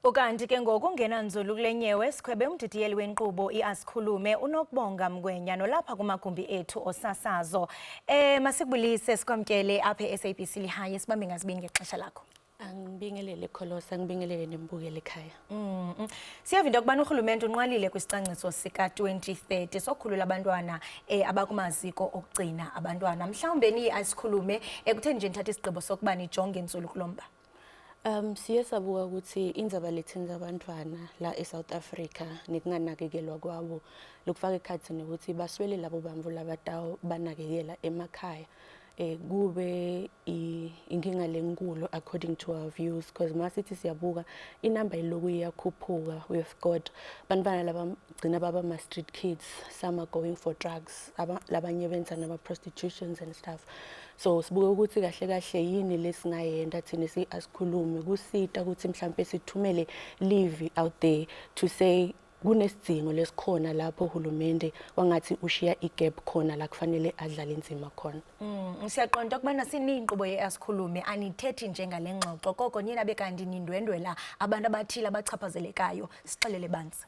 Ukanti ke ngokungenanzulu kulenyewe sikhwebe umdidiyeli wenkqubo iAsikhulume uNokubonga Mngwenya nolapha kumagumbi ethu osasazo. Masikubulise sikwamkele apha eSABC Lihaye sibambe ngazibini ngexesha lakho. Angibingelele Kholosa, ngibingelele nembukeli ekhaya. Siyava into yokubana urhulumente unqwalile kwisicwangciso sika 2030 sokukhulula abantwana abakumaziko okugcina abantwana. Mhlawumbe ni Asikhulume ekutheni nje nithatha isigqibo sokuba nijonge inzulu kulomba. Siye sabuka ukuthi indzaba lethenza abantwana la eSouth Africa nekunganakekelwa kwabo lokufaka ekhathini ukuthi baswele labo bamvu labatawo banakekela emakhaya. Kube inkinga lenkulu according to our views, because masithi siyabuka inamba iloku iyakhuphuka. We've got bantwana labagcina baba ma street kids, some are going for drugs, labanye benza nama prostitutions and stuff. So sibuke ukuthi kahle kahle yini lesingayenda thina siAsikhulume kusita ukuthi mhlambe sithumele live out there to say kunesidingo lesikhona lapho uhulumende wangathi ushiya igap khona la kufanele adlale inzima khona. Siyaqonda ukubana siniyinqubo yeAsikhulume anithethi njengalengxoxo koko nina bekanti nindwendwela abantu abathile abachaphazelekayo. Sixelele banzi.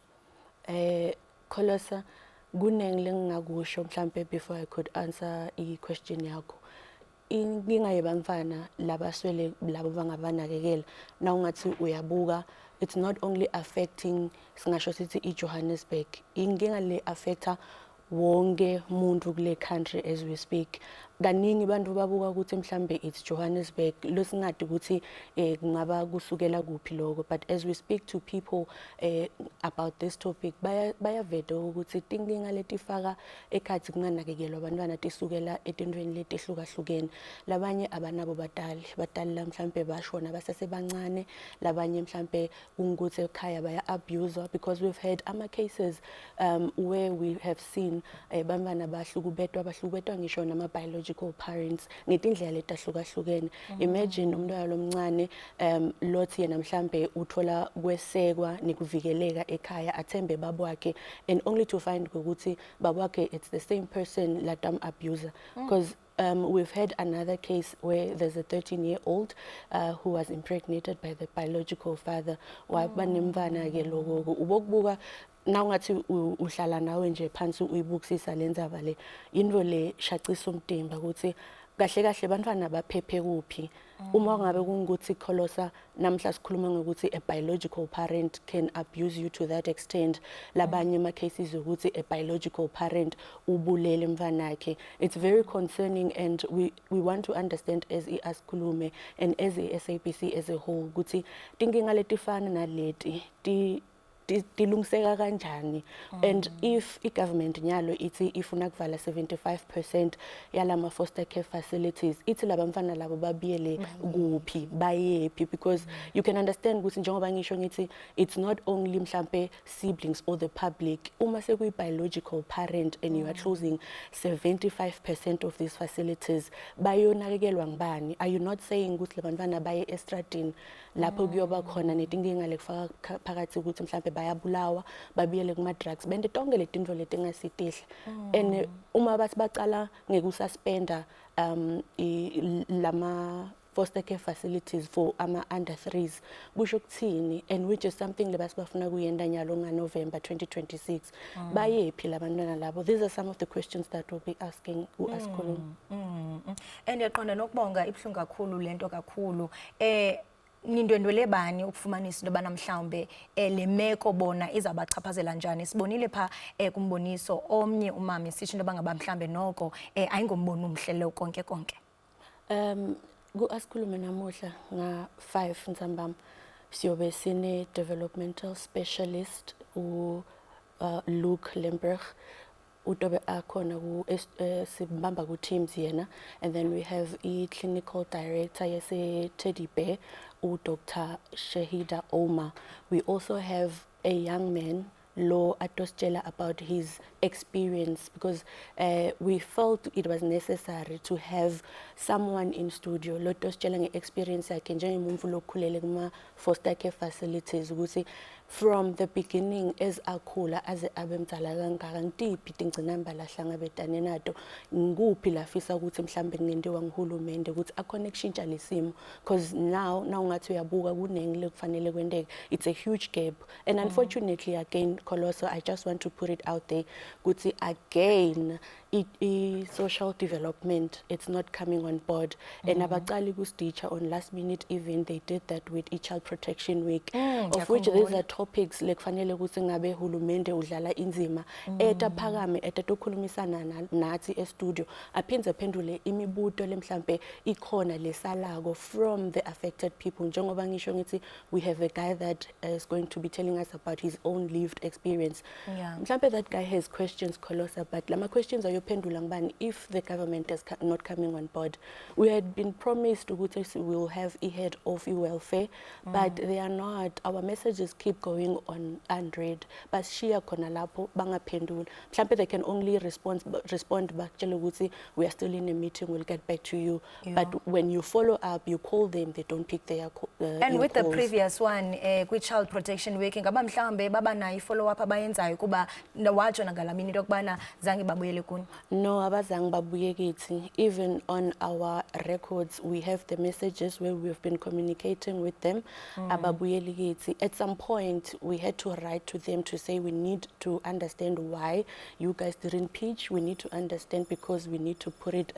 Kholosa, kunengi lengingakusho mhlambe before I could answer i-question yakho. Inkinga yebantwana labaswele labo bangabanakekela na ungathi uyabuka, it's not only affecting singasho sithi iJohannesburg, inkinga le affecta wonke muntu kule country as we speak. Kaningi bantu babuka ukuthi mhlambe it's Johannesburg losingadi ukuthi kungaba kusukela kuphi lokho, but as we speak to people about this topic bayaveda ukuthi inkinga letifaka ekhathi kunganakekelwa abantwana tisukela etintweni letihlukahlukene. Labanye abanabo batali la mhlambe bashona basesebancane, labanye mhlambe kungukuthi ekhaya baya abuse, because we've had ama cases where we have seen bantwana bahlukubetwa ngisho nama biological parents ngetindlela letahlukahlukene. Imagine umntwana lomncane lothi yena mhlambe uthola kwesekwa nikuvikeleka ekhaya athembe babwakhe, and only to find ukuthi babwakhe it's the same person latam abuser. Because we've had another case where there's a 13-year-old who was impregnated by the biological father. Wabanemvana ke lokho ubokubuka na ungathi uhlala nawe nje phansi uyibukisisa lenzaba le into le shaqisa umtimba ukuthi kahle kahle bantwana baphephe kuphi. Uma ngabe kungukuthi Kholosa namhla sikhuluma ngokuthi a biological parent can abuse you to that extent, labanye ama cases ukuthi a biological parent ubulele mvanakhe. It's very concerning, and we want to understand as iAsikhulume and as iSABC as a whole ukuthi tinkinga letifana naleti tilungiseka kanjani. And if i-government nyalo ithi ifuna kuvala 75% yalama foster care facilities, ithi labamfana labo babiyele kuphi bayephi, because you can understand ukuthi njengoba ngisho ngithi it's not only mhlambe siblings or the public. Uma sekuyi biological parent and you are closing 75% of these facilities, bayonakekelwa ngibani? Are you not saying ukuthi labantwana baye estradini lapho kuyoba khona netinkinga lekufaka phakathi ukuthi mhlambe bayabulawa babiyele kuma drugs bende tonke letinto letingasitihle. And uma bathi bacala ngekususpenda lama foster care facilities for ama under 3s kusho kuthini, and which is something lebasibafuna kuyenda nyalo November 2026 bayephi labantwana labo? These are some of the questions that we'll be asking uAsikhulume. And yaqonda nokubonga ibhlungu kakhulu lento kakhulu. Nindwendwele bani ukufumanisa into bana mhlawumbe le meko bona izabachaphazela njani? Sibonile pha kumboniso omnye umama sisho into bangaba mhlawumbe noko ayingombono umhlelo konke. Ku-Asikhulume namuhla nga 5 Ntsambama siyobe sine developmental specialist Luke Lemberg utobe akhona sibamba ku teams yena, and then we have clinical director yese Teddy Bear Dr. Shahida Omar. We also have a young man Lo atositshela about his experience, because we felt it was necessary to have someone in studio lo tositshela nge-experience yakhe njengomuntu lokhulele kuma foster care facilities ukuthi from the beginning as akhula aze abe mdala kangaka ngitiphi tingcinamba lahlangabetane nato ngikuphi lafisa ukuthi mhlambe kungenziwa nguhulumende ukuthi akhona kushintsha lesimo because now ungathi uyabuka kunengi lekufanele kwendeke. It's a huge gap and unfortunately again Kholoso, I just want to put it out there ukuthi again social development, it's not coming on board. And abaqali kusidicha on last minute event, they did that with child protection week, of which these are topics lekufanele ukuthi ngabe hulumende udlala inzima eta phakame eta tokhulumisana nathi e-studio aphindze phendule imibuto lemhlambe ikhona lesalako from the affected people. Njengoba ngisho ngithi we have a guy that is going to be telling us about his own lived experience. Mhlambe that guy has questions, Kholosa, but lama questions are pendula ngibani if the government is not coming on board. We had been promised ukuthi we will have a head of welfare, but they are not. Our messages keep going on unread, but shia khona lapho bangaphendula. Mhlambe they can only respond bakutshela ukuthi we are still in a meeting, we'll get back to you. But when you follow up, you call them, they don't pick their and with calls. the previous one kwi child protection week ngaba mhlambe baba nayo follow up abayenzayo kuba watsho ngalamini lokubana zange babuyele kuni. No, abazange babuye kithi. Even on our records, we have the messages where we've been communicating with them. Ababuyeli kithi. At some point, we had to write to them to say we need to understand why you guys didn't pitch. We need to understand because we need to put it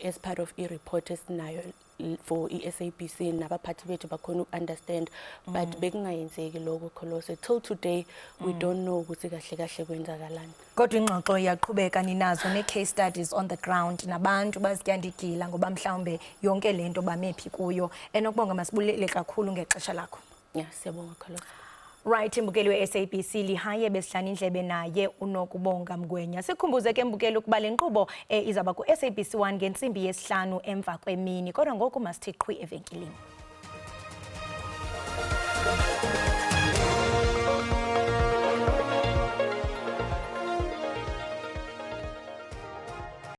as part of a report as nayo for SABC nabaphathi bethu bakhona understand, but bekungayenzeki lokho Kholosa. Till today we don't know ukuthi kahle kahle kwenzakalani. Kodwa ingxoxo iyaqhubeka ninazo ne case studies on the ground nabantu bazityandigila ngoba mhlawumbe yonke lento bamephi kuyo. Enokubonga masibulele kakhulu ngexesha lakho. Yeah, siyabonga Kholosa. Right, imbukeli we-SABC lihaye besihlanu indlebe naye uNokubonga Mgwenya. Sikhumbuze ke mbukeli ukuba le nkqubo izaba ku SABC 1 ngentsimbi yesihlanu emva kwemini. Kodwa ngoku masithi qhwi evenkileni.